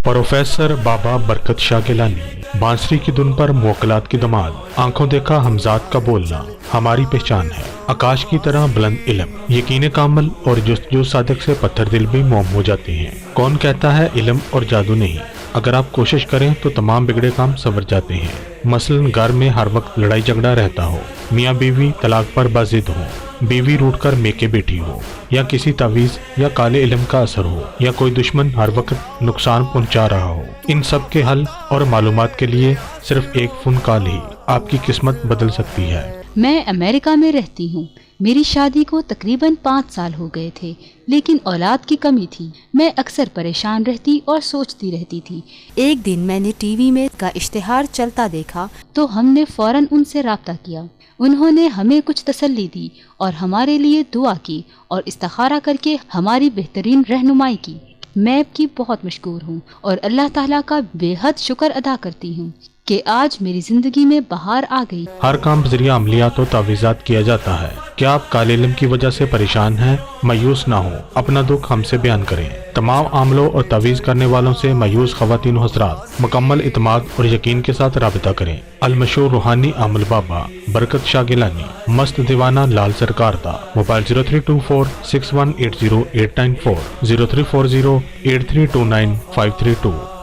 Professor बाबा बरकत शाह गिलानी। बांसुरी की धुन पर मुवक्किलात की दमाद, आंखों देखा हमजाद का बोलना हमारी पहचान है। आकाश की तरह बुलंद इल्म, यकीन कामल और जुस्तजू सादिक से पत्थर दिल भी मोम हो जाते हैं। कौन कहता है इल्म और जादू नहीं, अगर आप कोशिश करें तो तमाम बिगड़े काम संवर जाते हैं। मसलन घर में हर वक्त लड़ाई झगड़ा रहता हो, मियाँ बीवी तलाक पर बाजिद हो, बीवी रूठ कर मेके बैठी हो, या किसी तावीज़ या काले इल्म का असर हो, या कोई दुश्मन हर वक्त नुकसान पहुंचा रहा हो, इन सब के हल और मालूमात के लिए सिर्फ एक फ़ोन कॉल ही आपकी किस्मत बदल सकती है। मैं अमेरिका में रहती हूँ। मेरी शादी को तकरीबन 5 साल हो गए थे, लेकिन औलाद की कमी थी। मैं अक्सर परेशान रहती और सोचती रहती थी। एक दिन मैंने टीवी में का इश्तिहार चलता देखा तो हमने फौरन उनसे राब्ता किया। उन्होंने हमें कुछ तसल्ली दी और हमारे लिए दुआ की और इस्तिखारा करके हमारी बेहतरीन रहनुमाई की। मैं आपकी बहुत मशकूर हूँ और अल्लाह ताला का बेहद शुक्र अदा करती हूँ कि आज मेरी जिंदगी में बहार आ गई। हर काम जरिया अमलियात और तावीज़ात किया जाता है। क्या आप काले इल्म की वजह से परेशान हैं? मायूस ना हो, अपना दुख हमसे बयान करें। तमाम आमलों और तावीज़ करने वालों से मायूस ख़वातीन हज़रात मुकम्मल इत्मीनान और यकीन के साथ राबिता करें। अलमशहूर रूहानी आमल बाबा बरकत शाह गिलानी, मस्त दीवाना लाल सरकार दा। मोबाइल 0324 6180 894 0340 8329 532।